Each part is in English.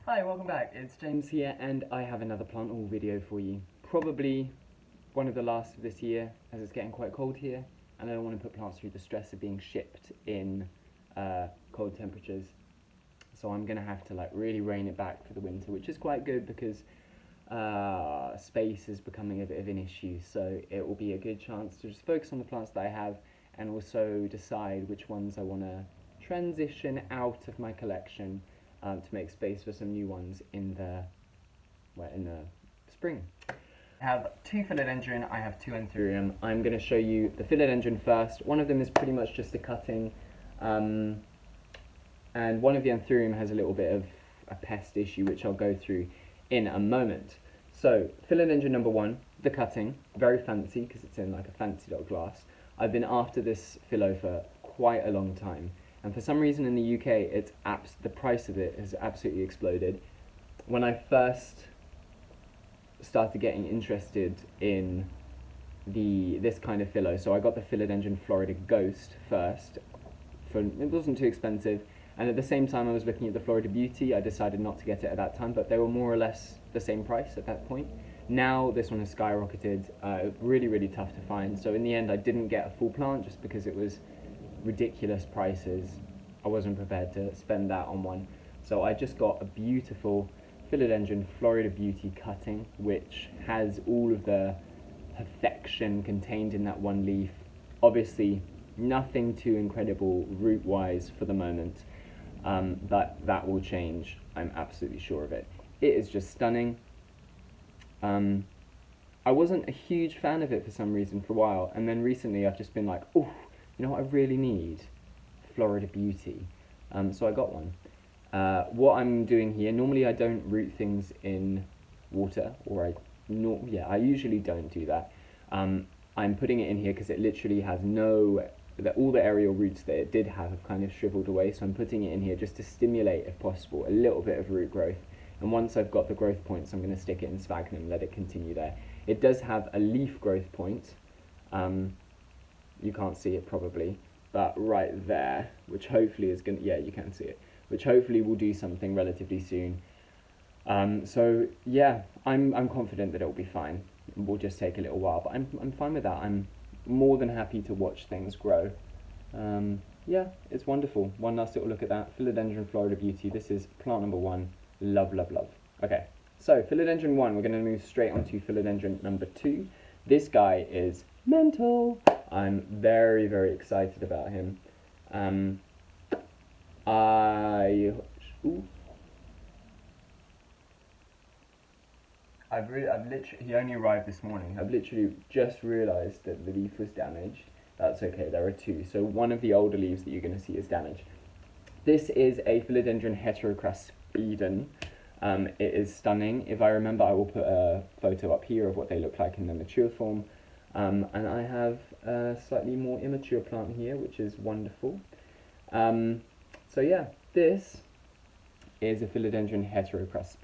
Hi, welcome back. It's James here, and I have another plant haul video for you. Probably one of the last of this year, as it's getting quite cold here, and I don't want to put plants through the stress of being shipped in cold temperatures. So I'm gonna have to really rein it back for the winter, which is quite good because space is becoming a bit of an issue. So it will be a good chance to just focus on the plants that I have, and also decide which ones I want to transition out of my collection to make space for some new ones in the spring. I have two Philodendron, I have two Anthurium. I'm going to show you the Philodendron first. One of them is pretty much just a cutting, and one of the Anthurium has a little bit of a pest issue, which I'll go through in a moment. So, Philodendron number one, the cutting, very fancy because it's in like a fancy little glass. I've been after this Philo for quite a long time, and for some reason in the UK, the price of it has absolutely exploded. When I first started getting interested in this kind of Philo, so I got the Philodendron Florida Ghost first. It wasn't too expensive, and at the same time I was looking at the Florida Beauty. I decided not to get it at that time, but they were more or less the same price at that point. Now this one has skyrocketed, really tough to find, so in the end I didn't get a full plant just because it was ridiculous prices. I wasn't prepared to spend that on one, so I just got a beautiful Philodendron Florida Beauty cutting, which has all of the perfection contained in that one leaf. Obviously nothing too incredible root wise for the moment, but that will change, I'm absolutely sure of it. It is just stunning. I wasn't a huge fan of it for some reason for a while, and then recently I've just been like, oh, you know what I really need? Florida Beauty. So I got one. What I'm doing here, normally I don't root things in water, or I usually don't do that. I'm putting it in here because it literally has all the aerial roots that it did have kind of shriveled away, so I'm putting it in here just to stimulate, if possible, a little bit of root growth. And once I've got the growth points, I'm going to stick it in sphagnum, let it continue there. It does have a leaf growth point. You can't see it probably, but right there, which hopefully is going to, yeah, you can see it, which hopefully will do something relatively soon. So yeah, I'm confident that it will be fine. It will just take a little while, but I'm fine with that. I'm more than happy to watch things grow. Yeah, it's wonderful. One last little look at that. Philodendron Florida Beauty. This is plant number one. Love. Okay, so Philodendron 1, we're going to move straight on to Philodendron number 2. This guy is mental. I'm very excited about him. He only arrived this morning. I've literally just realised that the leaf was damaged. That's okay, there are two. So one of the older leaves that you're going to see is damaged. This is a Philodendron Heracross. It is stunning. If I remember, I will put a photo up here of what they look like in the mature form. And I have a slightly more immature plant here, which is wonderful. So yeah, this is a Philodendron Heracross.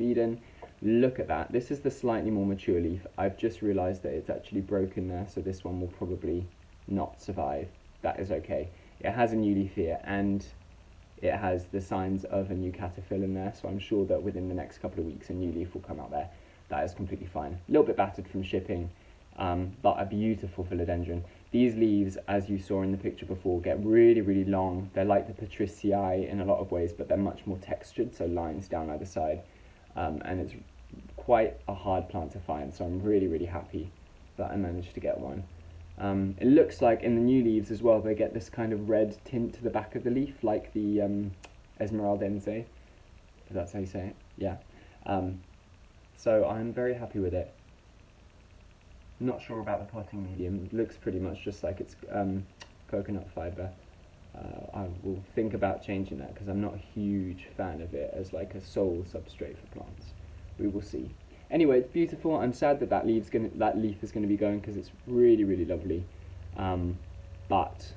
Look at that. This is the slightly more mature leaf. I've just realised that it's actually broken there, so this one will probably not survive. That is okay. It has a new leaf here, and it has the signs of a new caterpillar in there, so I'm sure that within the next couple of weeks a new leaf will come out there. That is completely fine. A little bit battered from shipping, but a beautiful Philodendron. These leaves, as you saw in the picture before, get really long. They're like the Patriciae in a lot of ways, but they're much more textured, so lines down either side. And it's quite a hard plant to find, so I'm really happy that I managed to get one. It looks like in the new leaves as well, they get this kind of red tint to the back of the leaf, like the Esmeraldense, if that's how you say it, yeah. So I'm very happy with it. Not sure about the potting medium. It looks pretty much just like it's coconut fibre. I will think about changing that because I'm not a huge fan of it as like a sole substrate for plants. We will see. Anyway, it's beautiful. I'm sad that that leaf is going to be going because it's really lovely. But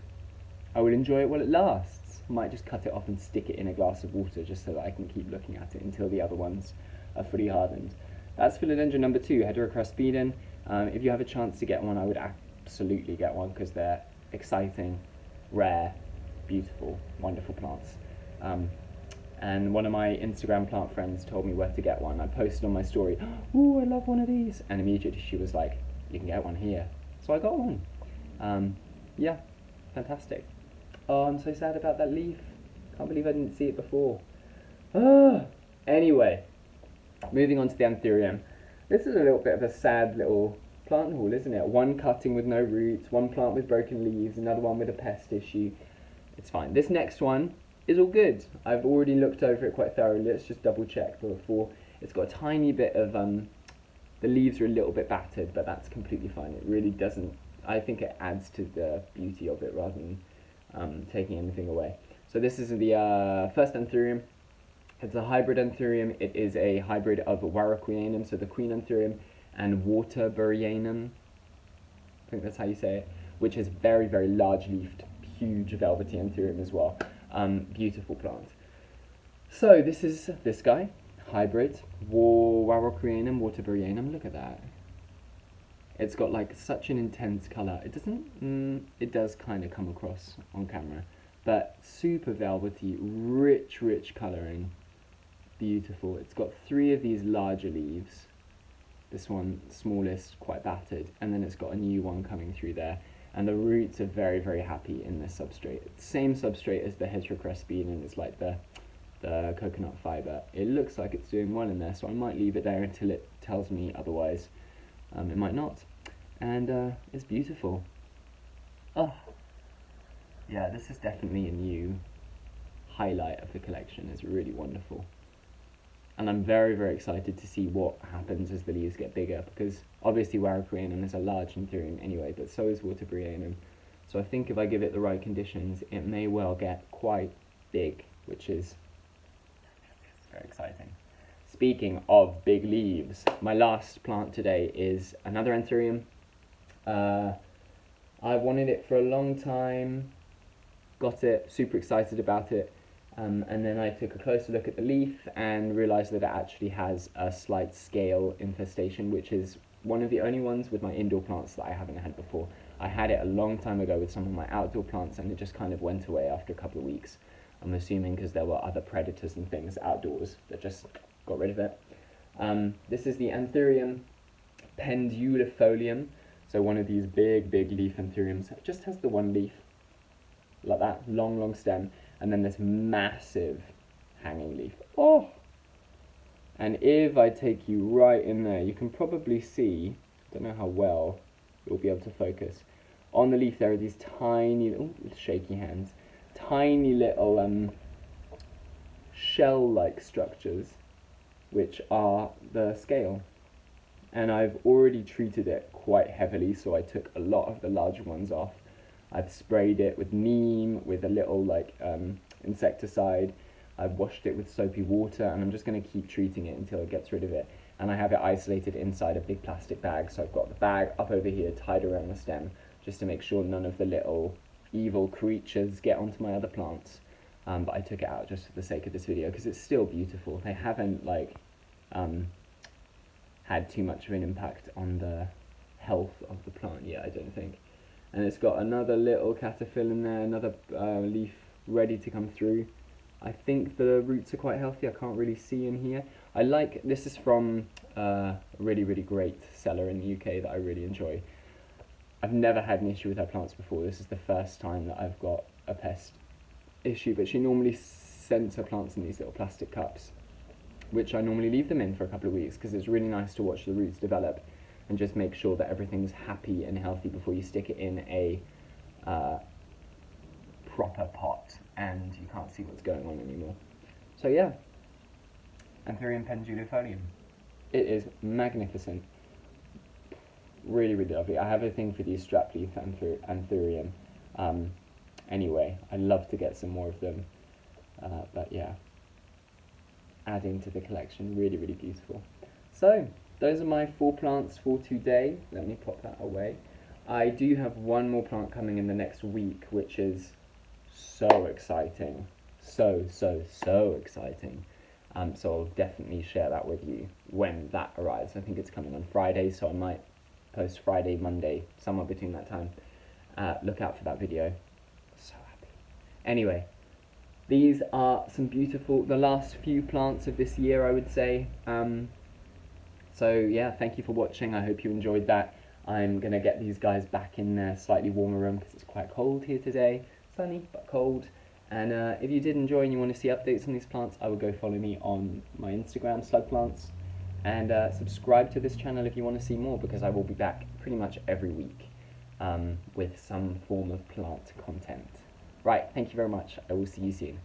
I will enjoy it while it lasts. Might just cut it off and stick it in a glass of water just so that I can keep looking at it until the other ones are fully hardened. That's Philodendron number 2, Heracross. If you have a chance to get one, I would absolutely get one because they're exciting, rare, beautiful, wonderful plants. and one of my Instagram plant friends told me where to get one. I posted on my story, "Ooh, I love one of these," and immediately she was like, "You can get one here." So I got one. Yeah, fantastic. Oh, I'm so sad about that leaf. Can't believe I didn't see it before. Anyway, moving on to the Anthurium. This is a little bit of a sad little plant haul, isn't it? One cutting with no roots, one plant with broken leaves, another one with a pest issue. It's fine. This next one is all good. I've already looked over it quite thoroughly. Let's just double check before. It's got a tiny bit of, the leaves are a little bit battered, but that's completely fine. It really doesn't, I think it adds to the beauty of it rather than taking anything away. So this is the first Anthurium. It's a hybrid Anthurium. It is a hybrid of Warocqueanum, so the Queen Anthurium, and Waterburyanum, I think that's how you say it, which is very, very large-leafed, huge velvety Anthurium as well. Beautiful plant. So this is this guy, hybrid, Warocqueanum, Waterburyanum. Look at that. It's got like such an intense colour. It doesn't, it does kind of come across on camera, but super velvety, rich colouring. Beautiful. It's got 3 of these larger leaves. This one, smallest, quite battered, and then it's got a new one coming through there. And the roots are very, very happy in this substrate. It's the same substrate as the Heterocrest bean, and it's like the coconut fibre. It looks like it's doing well in there, so I might leave it there until it tells me otherwise. It might not. And it's beautiful. Oh, yeah, this is definitely a new highlight of the collection. It's really wonderful. And I'm very, very excited to see what happens as the leaves get bigger, because obviously Warocqueanum is a large Anthurium anyway, but so is Waterburyanum. So I think if I give it the right conditions, it may well get quite big, which is very exciting. Speaking of big leaves, my last plant today is another Anthurium. I've wanted it for a long time, got it, super excited about it. And then I took a closer look at the leaf and realised that it actually has a slight scale infestation, which is one of the only ones with my indoor plants that I haven't had before. I had it a long time ago with some of my outdoor plants, and it just kind of went away after a couple of weeks. I'm assuming because there were other predators and things outdoors that just got rid of it. This is the Anthurium pendulifolium, so one of these big leaf Anthuriums. It just has the one leaf, like that, long stem. And then this massive hanging leaf. Oh! And if I take you right in there, you can probably see, I don't know how well you'll be able to focus, on the leaf there are these tiny, with shaky hands, tiny little shell-like structures, which are the scale. And I've already treated it quite heavily, so I took a lot of the larger ones off. I've sprayed it with neem, with a little insecticide. I've washed it with soapy water, and I'm just going to keep treating it until it gets rid of it. And I have it isolated inside a big plastic bag, so I've got the bag up over here tied around the stem, just to make sure none of the little evil creatures get onto my other plants. But I took it out just for the sake of this video, because it's still beautiful. They haven't had too much of an impact on the health of the plant yet, I don't think. And it's got another little caterpillar in there, another leaf ready to come through. I think the roots are quite healthy. I can't really see in here. This is from a really great seller in the UK that I really enjoy. I've never had an issue with her plants before. This is the first time that I've got a pest issue, but she normally sends her plants in these little plastic cups, which I normally leave them in for a couple of weeks, because it's really nice to watch the roots develop and just make sure that everything's happy and healthy before you stick it in a proper pot and you can't see what's going on anymore. So yeah, Anthurium pendulifolium. It is magnificent. Really lovely. I have a thing for these strap leaf Anthurium. Anyway, I'd love to get some more of them. But yeah, adding to the collection, really beautiful. So, those are my 4 plants for today. Let me pop that away. I do have one more plant coming in the next week, which is so exciting. So exciting. So I'll definitely share that with you when that arrives. I think it's coming on Friday, so I might post Friday, Monday, somewhere between that time. Look out for that video. So happy. Anyway, these are some beautiful, the last few plants of this year, I would say. So yeah, thank you for watching. I hope you enjoyed that. I'm going to get these guys back in their slightly warmer room because it's quite cold here today. Sunny, but cold. And if you did enjoy and you want to see updates on these plants, I would go follow me on my Instagram, slugplants. And subscribe to this channel if you want to see more, because I will be back pretty much every week with some form of plant content. Right, thank you very much. I will see you soon.